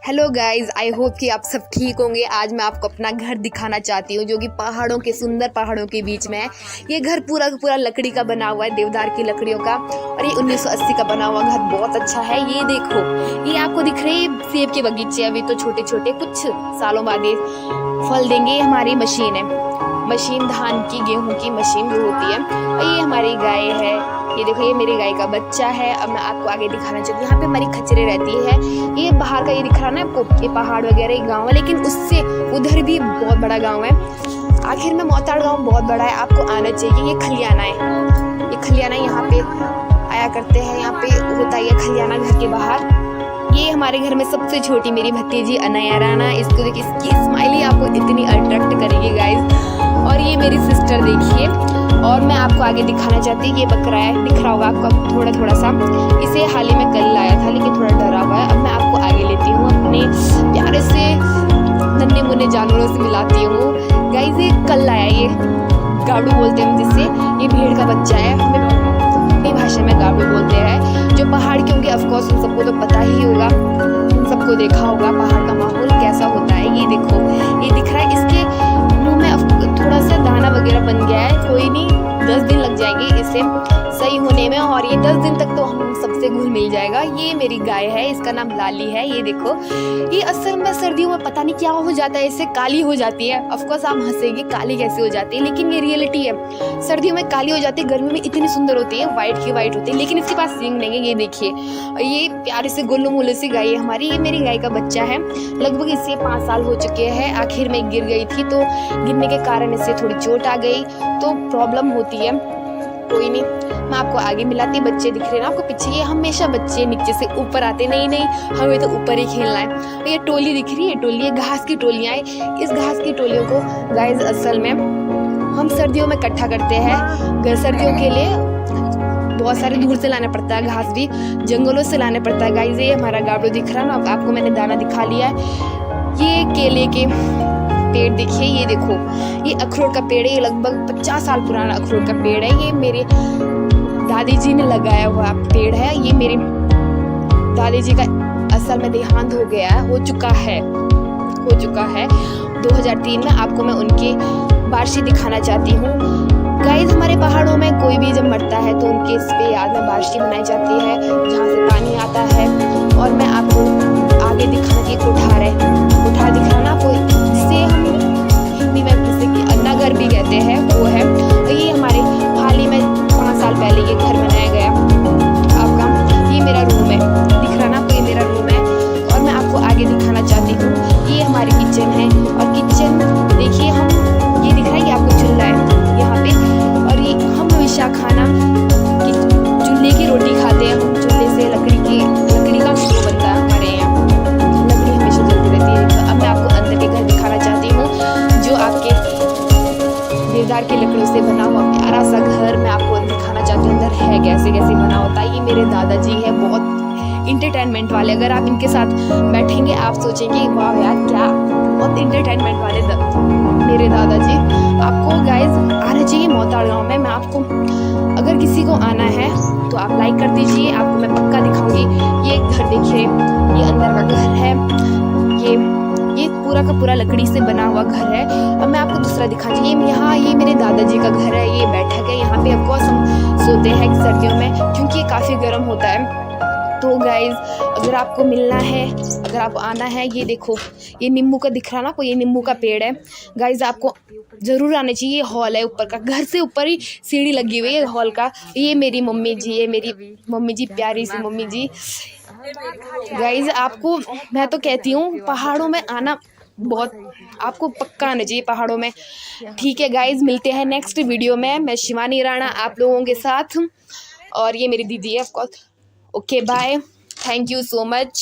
Hello guys, I hope कि आप सब ठीक होंगे। आज मैं आपको अपना घर दिखाना चाहती हूँ जो कि पहाड़ों के सुंदर पहाड़ों के बीच में है। ये घर पूरा का पूरा लकड़ी का बना हुआ है, देवदार की लकड़ियों का, और ये 1980 का बना हुआ घर बहुत अच्छा है। ये देखो, ये आपको दिख रहे हैं सेब के बगीचे, अभी तो छोटे छोटे, कुछ सालों बाद ये फल देंगे। हमारी मशीन है, मशीन धान की गेहूं की मशीन जो होती है। और ये हमारी गाय है, ये देखो, ये मेरी गाय का बच्चा है। अब मैं आपको आगे दिखाना चाहती हूँ। यहाँ पे हमारी खच्चरें रहती है। ये बाहर का ये दिख रहा है ना आपको, ये पहाड़ वगैरह ये गाँव है, लेकिन उससे उधर भी बहुत बड़ा गाँव है। आखिर में मोताड़ गाँव बहुत बड़ा है, आपको आना चाहिए। ये खलियाना है, ये खलियाना यहाँ पे आया करते हैं, यहाँ पे होता है खलियाना घर के बाहर। ये हमारे घर में सबसे छोटी मेरी भतीजी अनया राना, इसको देखिए, इसकी स्माइल ही आपको इतनी अट्रैक्ट करेगी गाइस। और ये मेरी सिस्टर देखिए। और मैं आपको आगे दिखाना चाहती हूँ, ये बकरा है, दिख रहा होगा आपको थोड़ा थोड़ा सा। इसे हाल ही में कल लाया था, लेकिन थोड़ा डरा हुआ है। अब मैं आपको आगे लेती हूँ, अपने प्यारे से नन्हे मुन्ने जानवरों से मिलाती हूँ गाइस। ये कल लाया, ये गाड़ू बोलते हैं जिससे, ये भेड़ का बच्चा है, हमें अपनी भाषा में गाड़ू बोलते हैं। जो पहाड़ के होंगे ऑफकोर्स उन सबको तो पता ही होगा, उन सबको देखा होगा पहाड़ का माहौल कैसा होता है। ये देखो, ये दिख रहा है, इसके मुंह में थोड़ा सा दाना वगैरह बन गया है, कोई नहीं, 10 दिन लग जाएंगे इसे सही होने में, और ये 10 दिन तक तो हम सबसे घुल मिल जाएगा। ये मेरी गाय है, इसका नाम लाली है। ये देखो, ये असल में सर्दियों में पता नहीं क्या हो जाता है, इससे काली हो जाती है। ऑफकोर्स आप हंसेंगे काली कैसे हो जाती है, लेकिन ये रियलिटी है। सर्दियों में काली हो जाती है, गर्मी में इतनी सुंदर होती है, व्हाइट की व्हाइट होती है, लेकिन इसके पास सींग नहीं है। ये देखिए, ये प्यारे से गोलू मोलू सी गाय है हमारी। ये मेरी गाय का बच्चा है, लगभग इसे 5 साल हो चुके हैं। आखिर में गिर गई थी, तो गिरने के कारण इसे थोड़ी चोट आ गई, तो प्रॉब्लम होती है। कोई नहीं, मैं आपको आगे मिलाती। बच्चे दिख रहे हैं ना आपको पीछे, ये हमेशा बच्चे नीचे से ऊपर आते, नहीं हमें तो ऊपर ही खेलना है। ये टोली दिख रही है, टोली, घास की टोलियां हैं। इस घास की टोलियों को गाइस असल में हम सर्दियों में इकट्ठा करते हैं। सर्दियों के लिए बहुत सारे दूर से लाना पड़ता है, घास भी जंगलों से लाना पड़ता है गाइस। ये हमारा गाबड़ो दिख रहा है ना, आपको मैंने दाना दिखा लिया है। ये केले के पेड़ देखिए, ये देखो, ये अखरोट का पेड़ है, ये लगभग 50 साल पुराना अखरोट का पेड़ है। ये मेरे दादी जी ने लगाया हुआ पेड़ है। ये मेरे दादी जी का असल में देहांत हो गया है, हो चुका है 2003 में। आपको मैं उनकी बार्शी दिखाना चाहती हूँ गाइस। हमारे पहाड़ों में कोई भी जब मरता है तो उनके इस पे याद में बार्शी बनाई जाती है, जहाँ से पानी आता है। और मैं आपको आगे दिखाना चाहिए, कुठार है, कुठार दिख रहा ना आपको, जिससे हम हिंदी में जैसे कि अन्नाघर भी कहते हैं, वो है। तो ये हमारे हाल ही में 5 साल पहले ये घर बनाया गया आपका। ये मेरा रूम है, दिख रहा ना आपको, ये मेरा रूम है। और मैं आपको आगे दिखाना चाहती हूँ, ये हमारी किचन है। और किचन देखिए, हम ये दिख रहा है, ये आपको चूल्हा है यहाँ पे। और ये हम हमेशा खाना चूल्हे की रोटी खाते हैं, हम चूल्हे से लकड़ी का वो बनता है हमारे यहाँ, लकड़ी हमेशा जलती रहती है। तो अब मैं आपको अंदर के घर दिखाना चाहती हूँ, जो आपके देवदार की लकड़ियों से बना हुआ प्यारा सा घर मैं आपको दिखाना चाहती हूँ। अंदर है कैसे कैसे बना होता है। ये मेरे दादाजी है, बहुत इंटरटेनमेंट वाले। अगर आप इनके साथ बैठेंगे आप सोचेंगे वाह यार, क्या बहुत इंटरटेनमेंट वाले मेरे दादाजी। आपको गाइस आना चाहिए मोताड़ गाँव में। मैं आपको, अगर किसी को आना है तो आप लाइक कर दीजिए, आपको मैं पक्का दिखाऊंगी। ये घर देखिए, ये अंदर का घर है, ये पूरा का पूरा लकड़ी से बना हुआ घर है। अब मैं आपको दूसरा दिखा चाहिए, यहाँ ये मेरे दादाजी का घर है, ये बैठक है, यहाँ पे ऑफकोर्स हम सोते हैं सर्दियों में, क्योंकि ये काफ़ी गर्म होता है। तो गाइज अगर आपको मिलना है, अगर आपको आना है, ये देखो, ये नींबू का दिख रहा ना आपको, ये नींबू का पेड़ है गाइज, आपको ज़रूर आना चाहिए। ये हॉल है, ऊपर का, घर से ऊपर ही सीढ़ी लगी हुई है हॉल का। ये मेरी मम्मी जी है, मेरी मम्मी जी, प्यारी सी मम्मी जी। गाइज आपको मैं तो कहती हूँ पहाड़ों में आना बहुत, आपको पक्का आना चाहिए पहाड़ों में। ठीक है गाइज, मिलते हैं नेक्स्ट वीडियो में। मैं शिवानी राणा आप लोगों के साथ, और ये मेरी दीदी है of course. Okay bye, thank you so much.